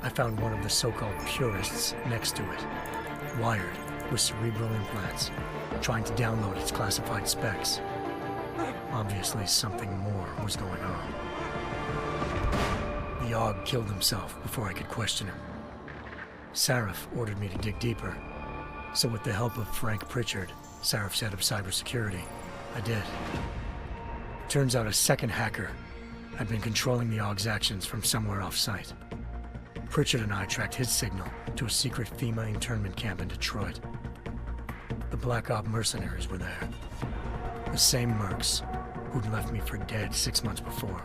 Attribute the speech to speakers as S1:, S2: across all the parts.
S1: I found one of the so-called purists next to it, wired with cerebral implants, trying to download its classified specs. Obviously, something more was going on. The Og killed himself before I could question him. Sarif ordered me to dig deeper, so with the help of Frank Pritchard, Sarif's head of cybersecurity, I did. Turns out a second hacker had been controlling the Og's actions from somewhere off-site. Pritchard and I tracked his signal to a secret FEMA internment camp in Detroit. The Black Op mercenaries were there. The same mercs who'd left me for dead 6 months before.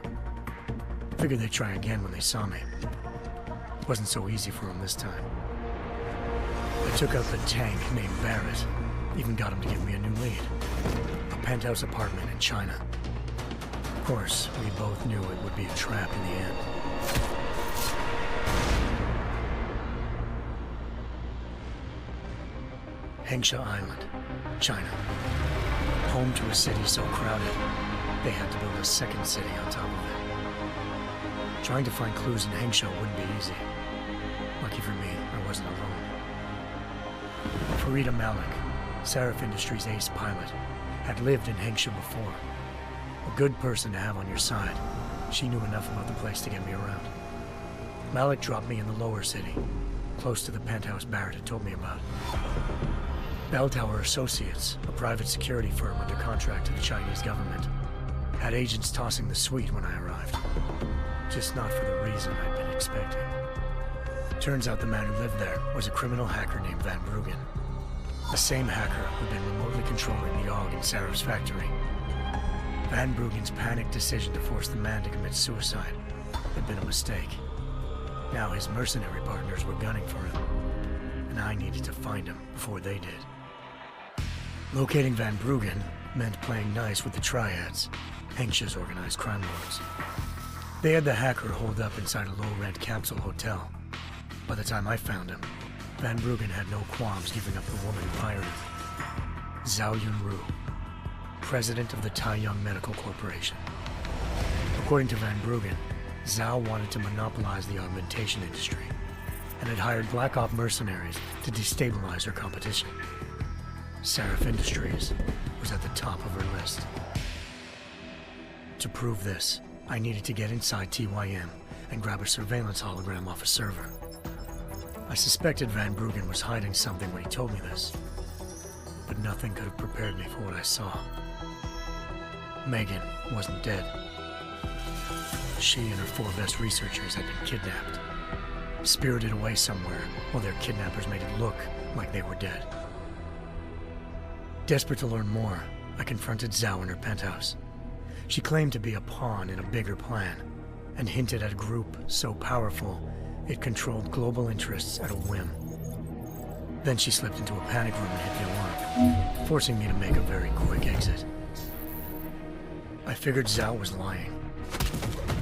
S1: Figured they'd try again when they saw me. Wasn't so easy for them this time. I took out the tank named Barrett, even got him to give me a new lead. A penthouse apartment in China. Of course, we both knew it would be a trap in the end. Hengsha Island, China. Home to a city so crowded, they had to build a second city on top of it. Trying to find clues in Hengsha wouldn't be easy. Lucky for me, I wasn't alone. Farida Malik, Sarif Industries' ace pilot, had lived in Hengsha before. A good person to have on your side. She knew enough about the place to get me around. Malik dropped me in the lower city, close to the penthouse Barrett had told me about. Bell Tower Associates, a private security firm under contract to the Chinese government, had agents tossing the suite when I arrived. Just not for the reason I'd been expecting. Turns out the man who lived there was a criminal hacker named Van Bruggen. The same hacker who'd been remotely controlling the Og in Sarif's factory. Van Bruggen's panicked decision to force the man to commit suicide had been a mistake. Now his mercenary partners were gunning for him, and I needed to find him before they did. Locating Van Bruggen meant playing nice with the Triads, Hengsha's organized crime lords. They had the hacker holed up inside a low-rent capsule hotel. By the time I found him, Van Bruggen had no qualms giving up the woman who hired him. Zhao Yunru, president of the Taiyang Medical Corporation. According to Van Bruggen, Zhao wanted to monopolize the augmentation industry and had hired Black Op mercenaries to destabilize her competition. Sarif Industries was at the top of her list. To prove this, I needed to get inside TYM and grab a surveillance hologram off a server. I suspected Van Bruggen was hiding something when he told me this, but nothing could have prepared me for what I saw. Megan wasn't dead. She and her 4 best researchers had been kidnapped, spirited away somewhere while their kidnappers made it look like they were dead. Desperate to learn more, I confronted Zhao in her penthouse. She claimed to be a pawn in a bigger plan, and hinted at a group so powerful it controlled global interests at a whim. Then she slipped into a panic room and hit the alarm, forcing me to make a very quick exit. I figured Zhao was lying,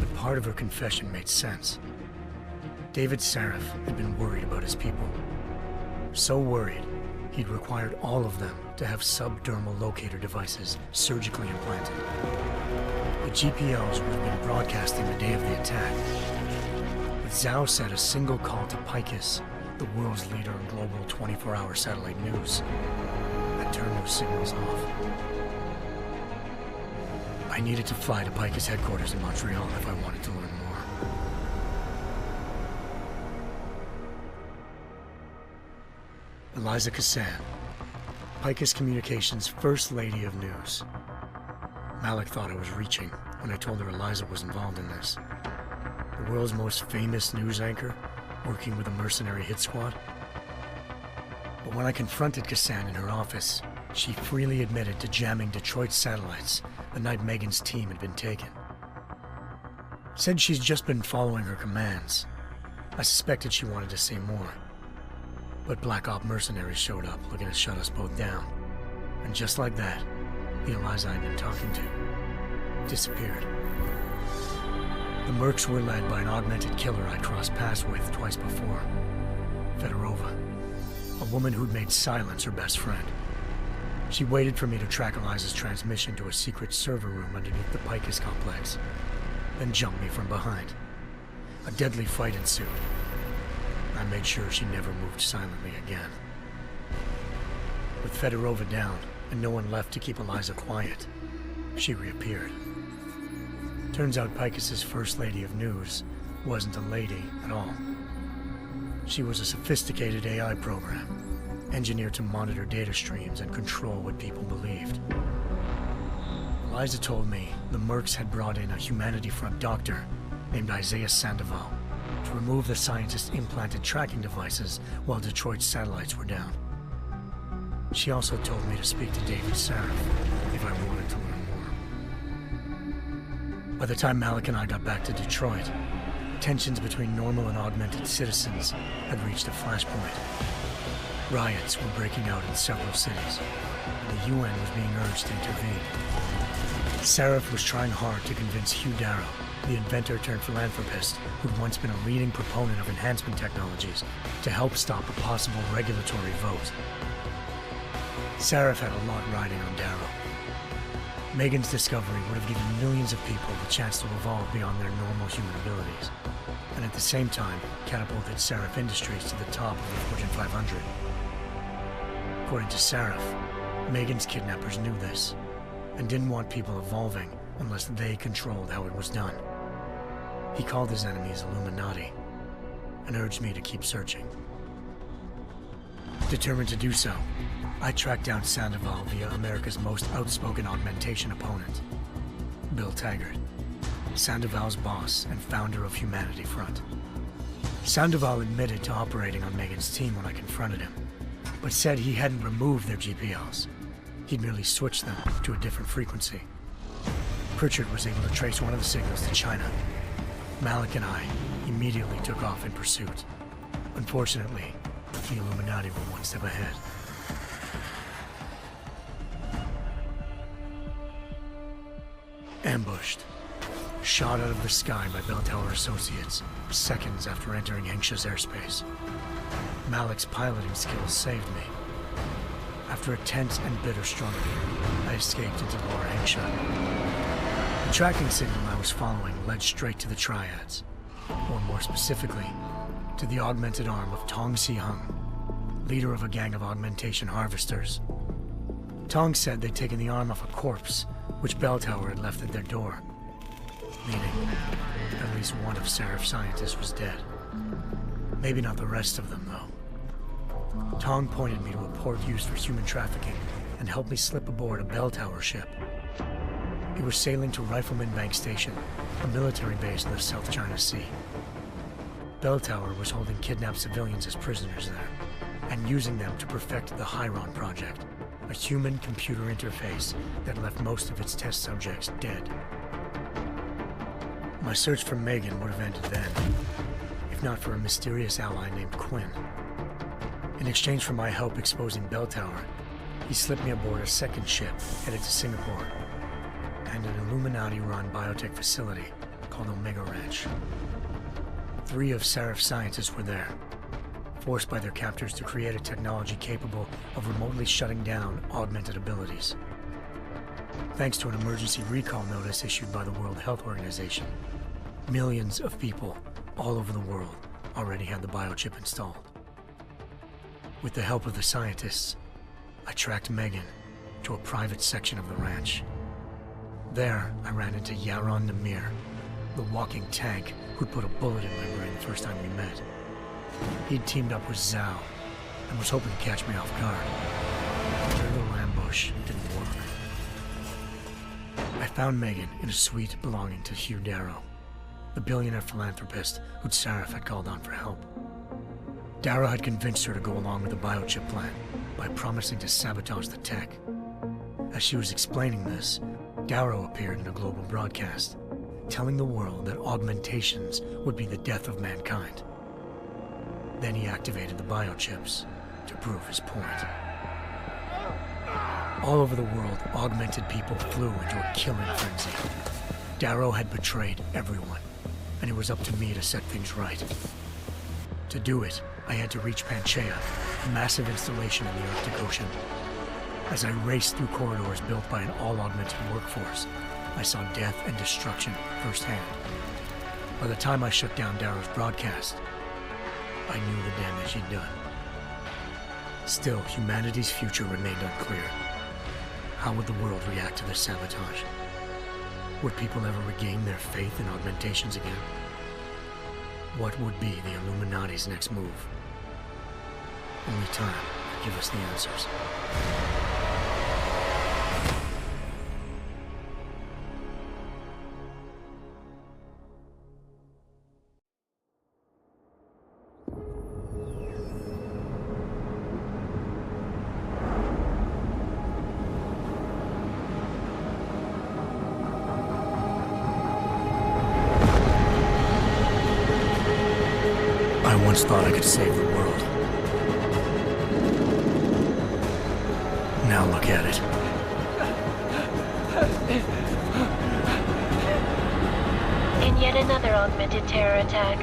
S1: but part of her confession made sense. David Sarif had been worried about his people. So worried, he'd required all of them to have subdermal locator devices surgically implanted. The GPOs would have been broadcasting the day of the attack. But Zhao said a single call to Picus, the world's leader in global 24-hour satellite news, had turned those signals off. I needed to fly to Picus headquarters in Montreal if I wanted to learn more. Eliza Cassan, Picus Communications' First Lady of News. Malik thought I was reaching when I told her Eliza was involved in this. The world's most famous news anchor, working with a mercenary hit squad. But when I confronted Cassan in her office, she freely admitted to jamming Detroit satellites the night Megan's team had been taken. Said she's just been following her commands. I suspected she wanted to say more. But Black Op mercenaries showed up looking to shut us both down. And just like that, the Eliza I'd been talking to disappeared. The mercs were led by an augmented killer I'd crossed paths with twice before, Fedorova, a woman who'd made silence her best friend. She waited for me to track Eliza's transmission to a secret server room underneath the Picus complex, then jumped me from behind. A deadly fight ensued. I made sure she never moved silently again. With Fedorova down and no one left to keep Eliza quiet, she reappeared. Turns out Picus's first lady of news wasn't a lady at all. She was a sophisticated AI program, engineered to monitor data streams and control what people believed. Eliza told me the Mercs had brought in a Humanity Front doctor named Isaiah Sandoval to remove the scientist's implanted tracking devices while Detroit's satellites were down. She also told me to speak to David Sarif if I wanted to learn more. By the time Malik and I got back to Detroit, tensions between normal and augmented citizens had reached a flashpoint. Riots were breaking out in several cities, and the UN was being urged to intervene. Sarif was trying hard to convince Hugh Darrow, the inventor turned philanthropist who'd once been a leading proponent of enhancement technologies, to help stop a possible regulatory vote. Sarif had a lot riding on Darrow. Megan's discovery would have given millions of people the chance to evolve beyond their normal human abilities, and at the same time catapulted Sarif Industries to the top of the Fortune 500. According to Sarif, Megan's kidnappers knew this, and didn't want people evolving unless they controlled how it was done. He called his enemies Illuminati, and urged me to keep searching. Determined to do so, I tracked down Sandoval via America's most outspoken augmentation opponent, Bill Taggart, Sandoval's boss and founder of Humanity Front. Sandoval admitted to operating on Megan's team when I confronted him, but said he hadn't removed their GPLs. He'd merely switched them to a different frequency. Pritchard was able to trace one of the signals to China. Malik and I immediately took off in pursuit. Unfortunately, the Illuminati were one step ahead. Ambushed. Shot out of the sky by Bell Tower Associates, seconds after entering Hengsha's airspace. Malik's piloting skills saved me. After a tense and bitter struggle, I escaped into Lower Hengsha. The tracking signal I was following led straight to the Triads, or more specifically, to the augmented arm of Tong Si-hung, leader of a gang of augmentation harvesters. Tong said they'd taken the arm off a corpse, which Bell Tower had left at their door, meaning at least one of Sarif's scientists was dead. Maybe not the rest of them, though. Tong pointed me to a port used for human trafficking and helped me slip aboard a Bell Tower ship. It was sailing to Rifleman Bank Station, a military base in the South China Sea. Bell Tower was holding kidnapped civilians as prisoners there, and using them to perfect the Hyron Project, a human-computer interface that left most of its test subjects dead. My search for Megan would have ended then, if not for a mysterious ally named Quinn. In exchange for my help exposing Bell Tower, he slipped me aboard a second ship headed to Singapore, and an Illuminati-run biotech facility called Omega Ranch. 3 of Sarif's scientists were there, forced by their captors to create a technology capable of remotely shutting down augmented abilities. Thanks to an emergency recall notice issued by the World Health Organization, millions of people all over the world already had the biochip installed. With the help of the scientists, I tracked Megan to a private section of the ranch. There, I ran into Yaron Namir, the walking tank who'd put a bullet in my brain the first time we met. He'd teamed up with Zhao and was hoping to catch me off guard. Their little ambush didn't work. I found Megan in a suite belonging to Hugh Darrow, the billionaire philanthropist who'd Sarif had called on for help. Darrow had convinced her to go along with the biochip plan by promising to sabotage the tech. As she was explaining this, Darrow appeared in a global broadcast, telling the world that augmentations would be the death of mankind. Then he activated the biochips to prove his point. All over the world, augmented people flew into a killing frenzy. Darrow had betrayed everyone, and it was up to me to set things right. To do it, I had to reach Panchaea, a massive installation in the Arctic Ocean. As I raced through corridors built by an all-augmented workforce, I saw death and destruction firsthand. By the time I shut down Darrow's broadcast, I knew the damage he'd done. Still, humanity's future remained unclear. How would the world react to their sabotage? Would people ever regain their faith in augmentations again? What would be the Illuminati's next move? Only time could give us the answers. I once thought I could save the world. Now look at it.
S2: In yet another augmented terror attack,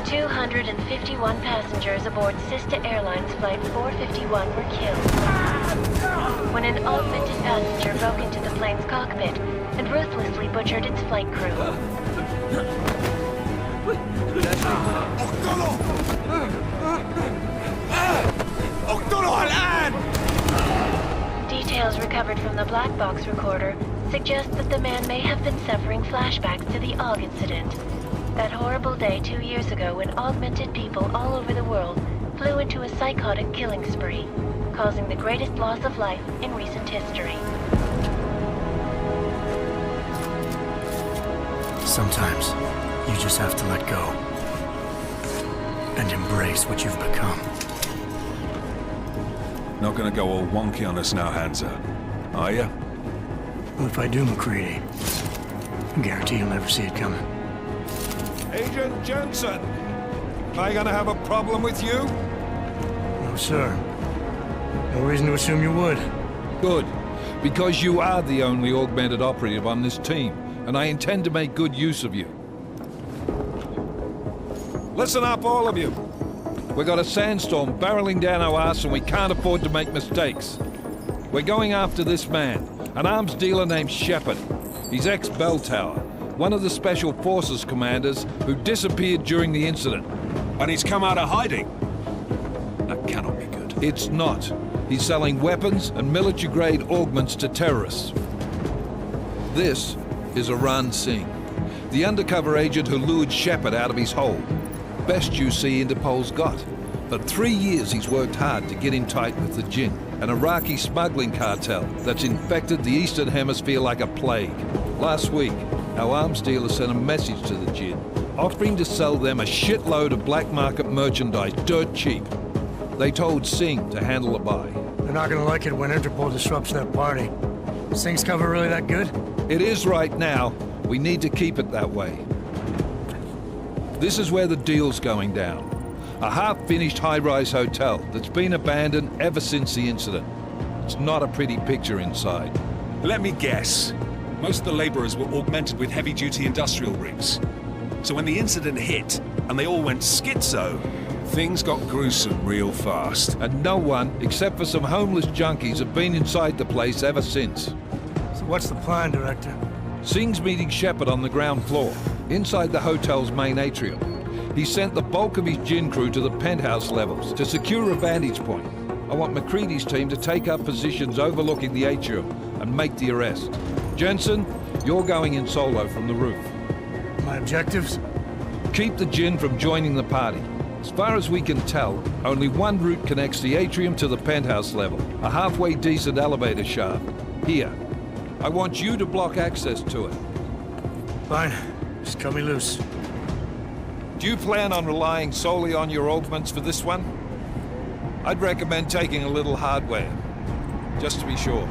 S2: 251 passengers aboard Sister Airlines Flight 451 were killed when an augmented passenger broke into the plane's cockpit and ruthlessly butchered its flight crew. Details recovered from the black box recorder suggest that the man may have been suffering flashbacks to the AUG incident. That horrible day 2 years ago when augmented people all over the world flew into a psychotic killing spree, causing the greatest loss of life in recent history.
S1: Sometimes, you just have to let go. And embrace what you've become.
S3: Not gonna go all wonky on us now, Hansa, are ya?
S1: Well, if I do, McCready, I guarantee you'll never see it coming.
S3: Agent Jensen! Am I gonna have a problem with you?
S1: No, sir. No reason to assume you would.
S4: Good, because you are the only augmented operative on this team, and I intend to make good use of you.
S3: Listen up, all of you.
S4: We got a sandstorm barreling down our arse and we can't afford to make mistakes. We're going after this man, an arms dealer named Shepard. He's ex-Bell Tower, one of the Special Forces commanders who disappeared during the incident.
S3: And he's come out of hiding. That cannot be good.
S4: It's not. He's selling weapons and military-grade augments to terrorists. This is Aran Singh, the undercover agent who lured Shepard out of his hole. Best you see Interpol's got. For 3 years he's worked hard to get in tight with the Jinn, an Iraqi smuggling cartel that's infected the Eastern Hemisphere like a plague. Last week, our arms dealer sent a message to the Jinn, offering to sell them a shitload of black market merchandise dirt cheap. They told Singh to handle the buy.
S1: They're not gonna like it when Interpol disrupts their party. Singh's cover really that good?
S4: It is right now. We need to keep it that way. This is where the deal's going down. A half-finished high-rise hotel that's been abandoned ever since the incident. It's not a pretty picture inside.
S3: Let me guess. Most of the laborers were augmented with heavy-duty industrial rigs. So when the incident hit, and they all went schizo, things got gruesome real fast.
S4: And no one, except for some homeless junkies, have been inside the place ever since.
S1: So what's the plan, Director?
S4: Singh's meeting Shepard on the ground floor, inside the hotel's main atrium. He sent the bulk of his Jinn crew to the penthouse levels to secure a vantage point. I want McCready's team to take up positions overlooking the atrium and make the arrest. Jensen, you're going in solo from the roof.
S1: My objectives?
S4: Keep the Jinn from joining the party. As far as we can tell, only one route connects the atrium to the penthouse level, a halfway decent elevator shaft. Here. I want you to block access to it.
S1: Fine. Just cut me loose.
S4: Do you plan on relying solely on your augments for this one? I'd recommend taking a little hardware, just to be sure.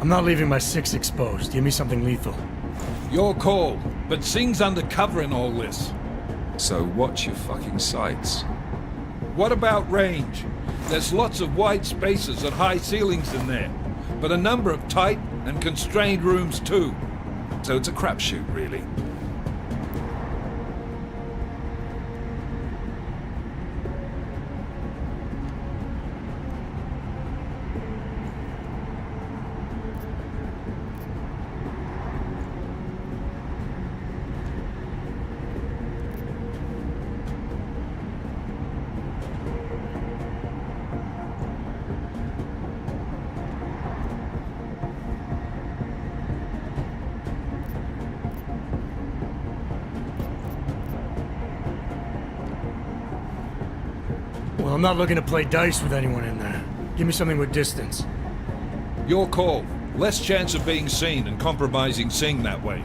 S1: I'm not leaving my 6 exposed. Give me something lethal.
S4: Your call, but Singh's undercover in all this.
S3: So watch your fucking sights.
S4: What about range? There's lots of wide spaces and high ceilings in there, but a number of tight and constrained rooms too.
S3: So it's a crapshoot, really.
S1: Well, I'm not looking to play dice with anyone in there. Give me something with distance.
S4: Your call. Less chance of being seen and compromising Singh that way.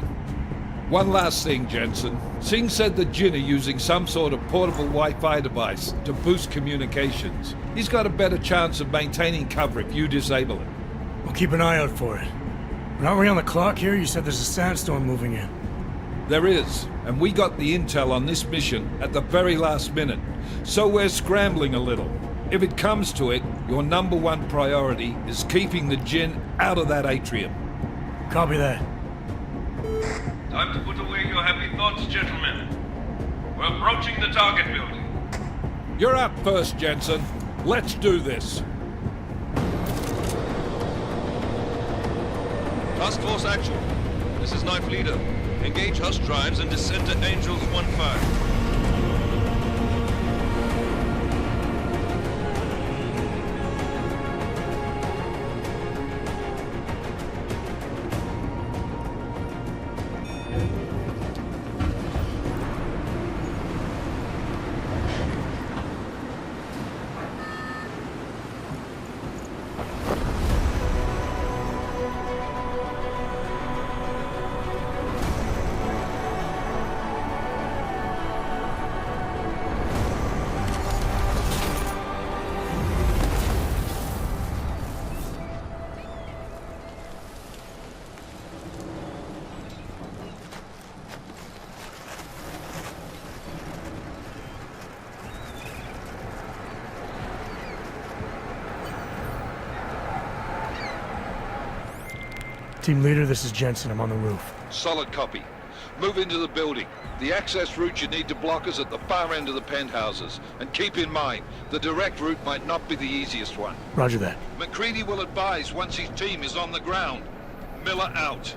S4: One last thing, Jensen. Singh said the Jinn are using some sort of portable Wi-Fi device to boost communications. He's got a better chance of maintaining cover if you disable it.
S1: We'll keep an eye out for it. But aren't we on the clock here? You said there's a sandstorm moving in.
S4: There is, and we got the intel on this mission at the very last minute, so we're scrambling a little. If it comes to it, your #1 priority is keeping the Jinn out of that atrium.
S1: Copy that.
S5: Time to put away your happy thoughts, gentlemen. We're approaching the target building.
S4: You're up first, Jensen. Let's do this.
S5: Task Force Action. This is Knife Leader. Engage Hush drives and descend to Angels 1-5.
S1: Team leader, this is Jensen. I'm on the roof.
S4: Solid copy. Move into the building. The access route you need to block is at the far end of the penthouses. And keep in mind, the direct route might not be the easiest one.
S1: Roger that.
S4: McCready will advise once his team is on the ground. Miller out.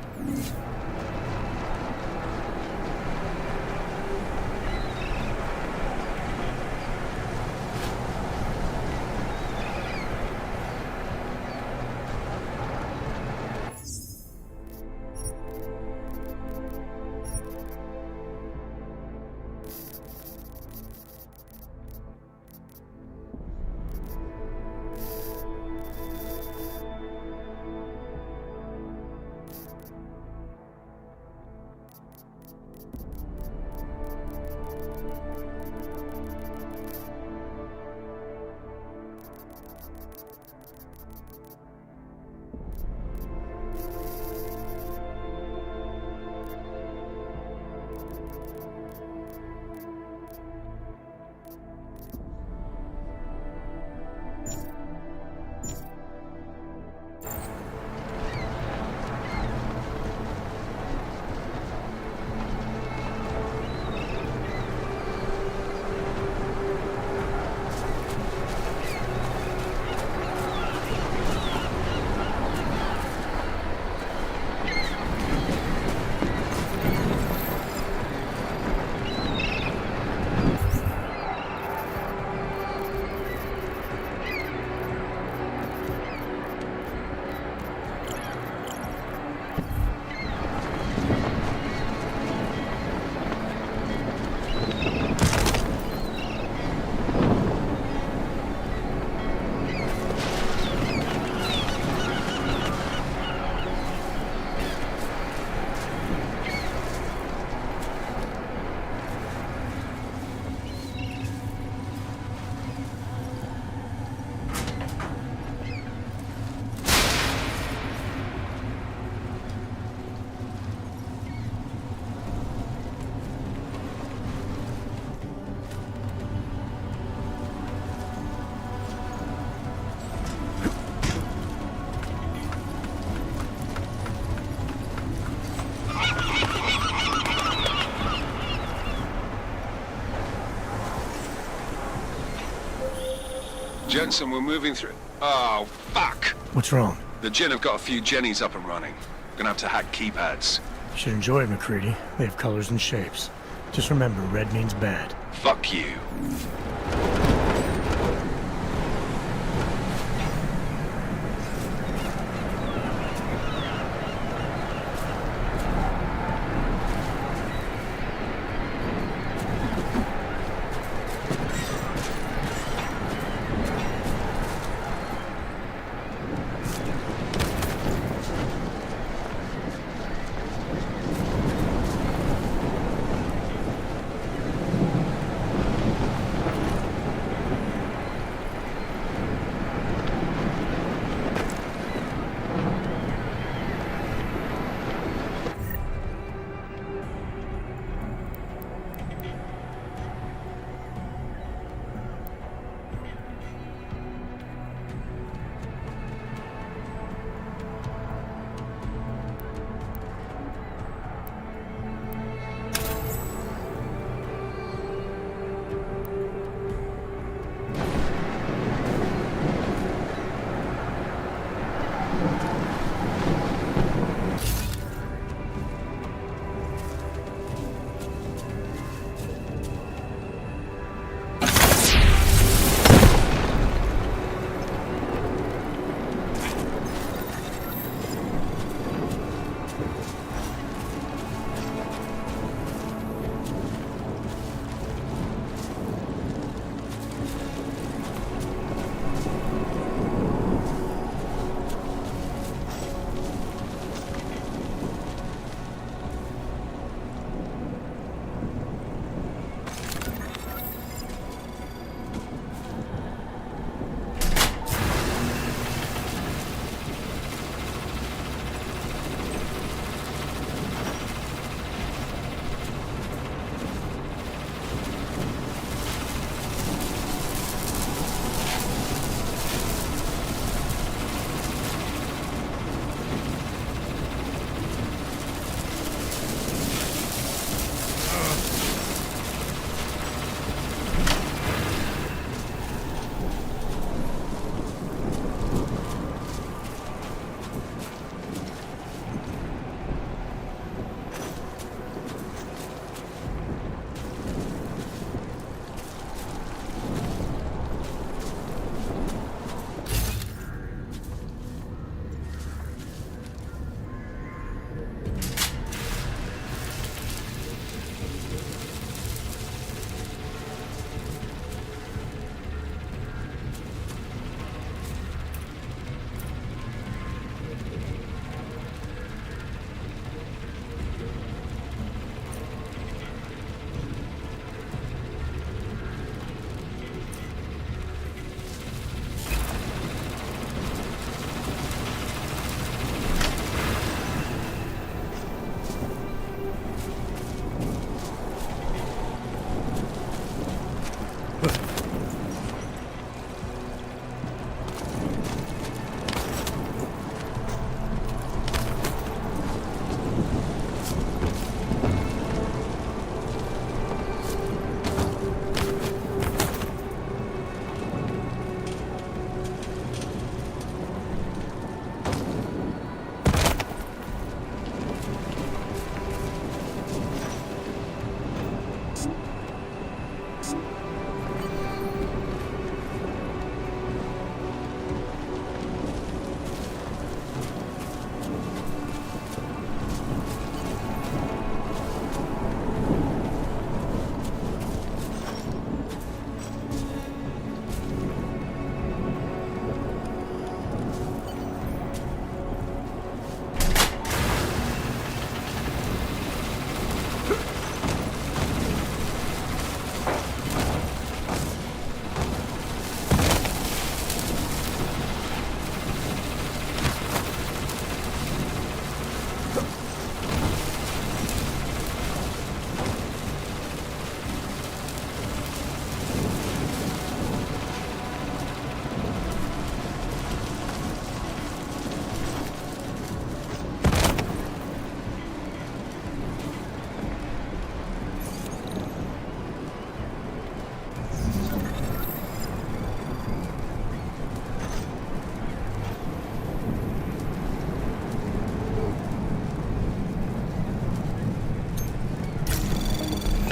S3: Jensen, we're moving through... Oh, fuck!
S1: What's wrong?
S3: The Jinn have got a few Jennies up and running. Gonna have to hack keypads.
S1: You should enjoy it, McCready. They have colors and shapes. Just remember, red means bad.
S3: Fuck you.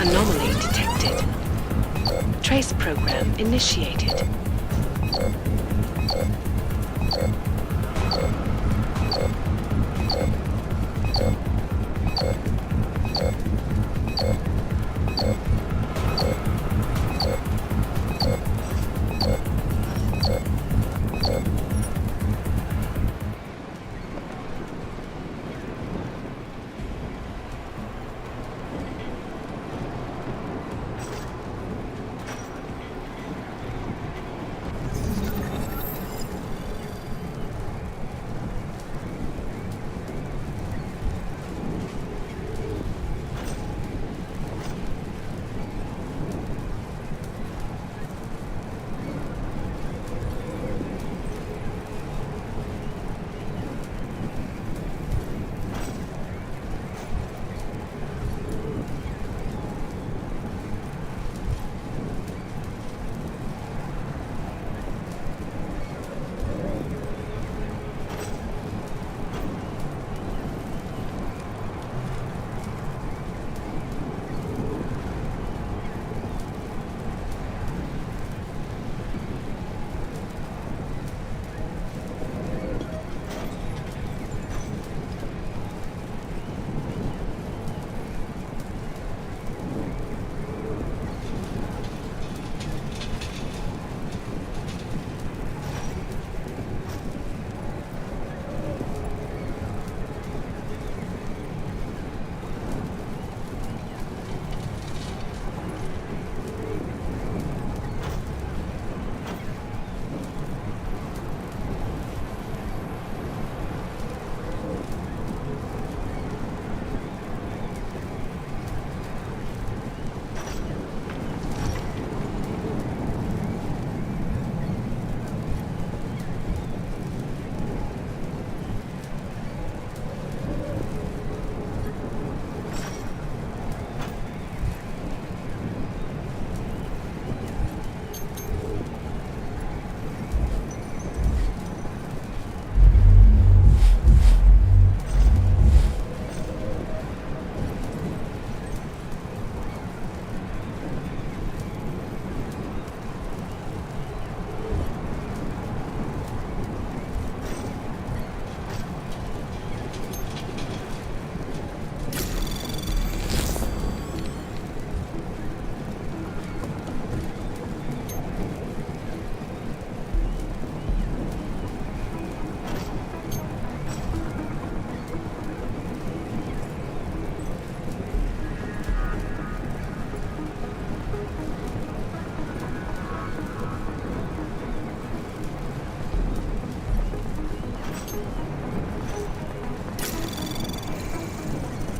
S6: Anomaly detected. Trace program initiated.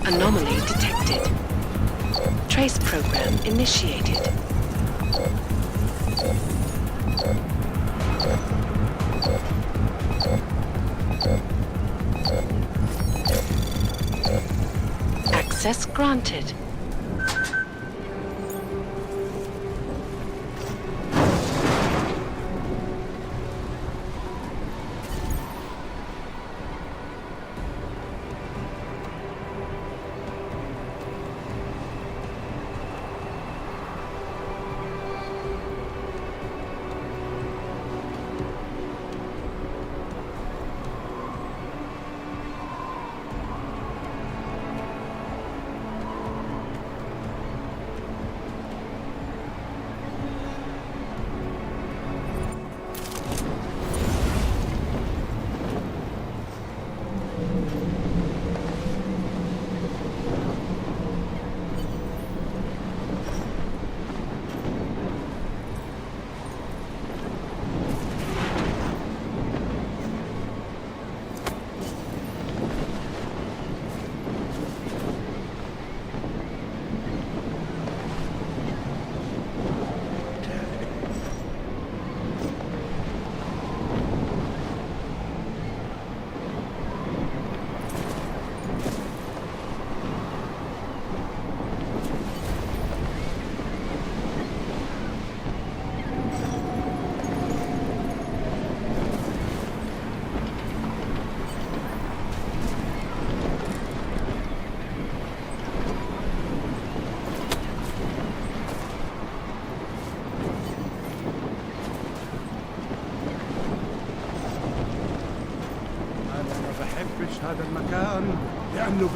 S6: Anomaly detected. Trace program initiated. Access granted.
S7: المكان لأنه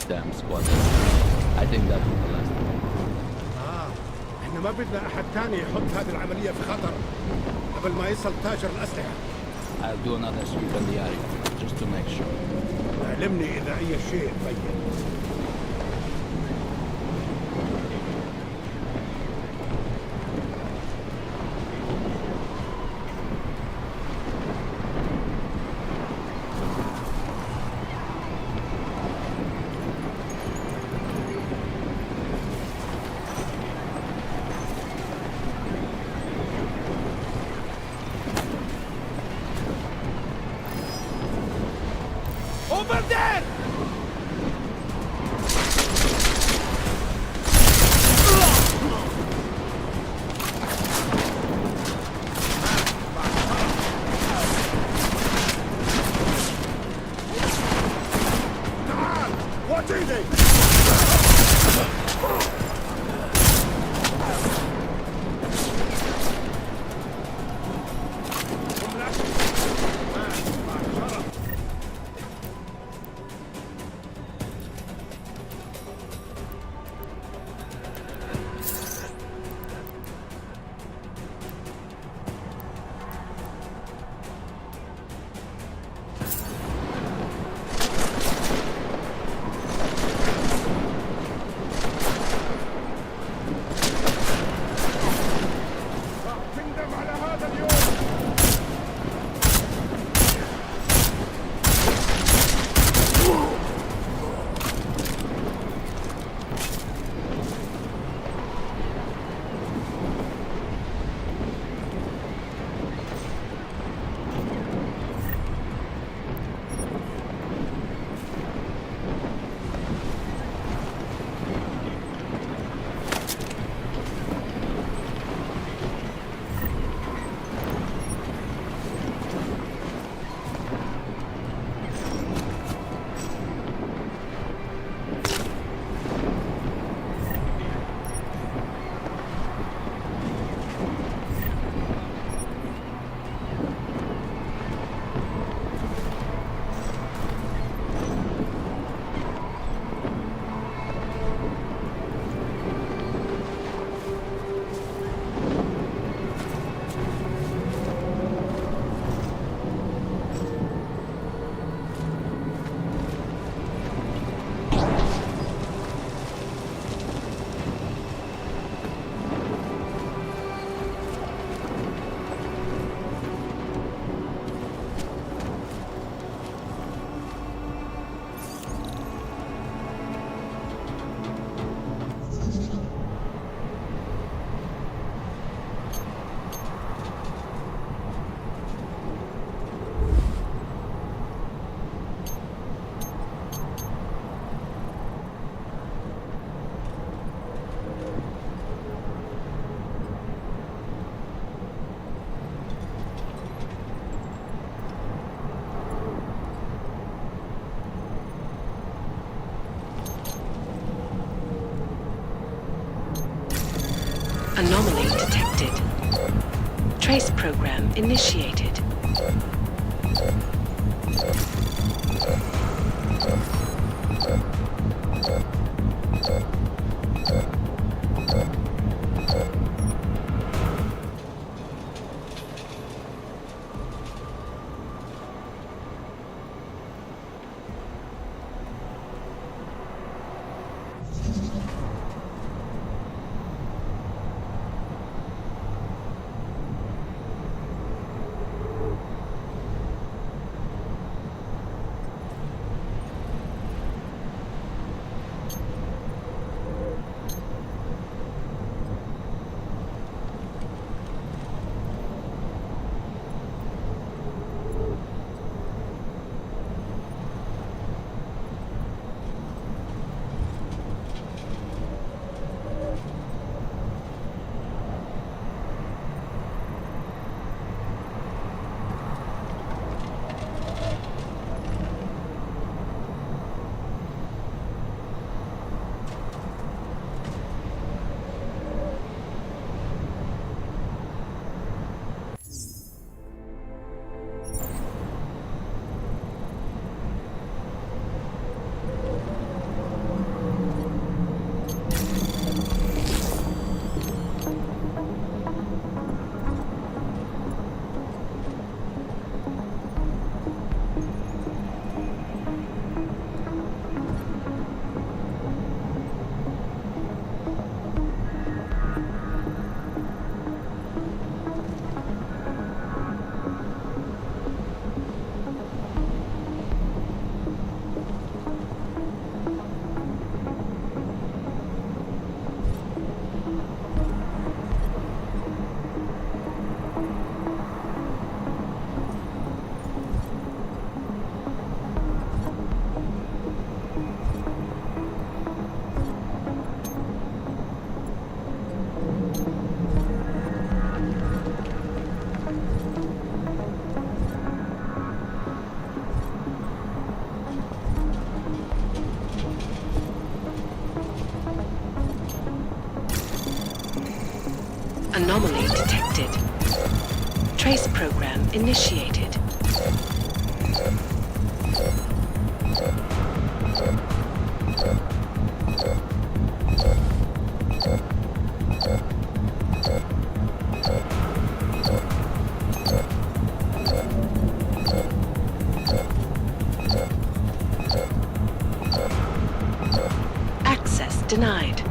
S8: Damn squad. I think that was the last one.
S7: احنا ما بدنا أحد تاني يحط هذه العملية في خطر قبل ما يصل تاجر الأسلحة.
S8: I'll do another sweep in the area, just to make sure.
S7: علمني إذا أي شيء تغير.
S3: Over there!
S7: What is it?
S6: Anomaly detected. Trace program initiated. Anomaly detected. Trace program initiated. Access denied.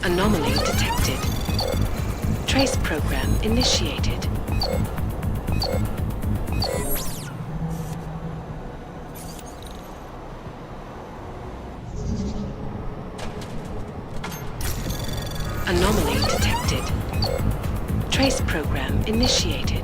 S6: Anomaly detected. Trace program initiated. Anomaly detected. Trace program initiated.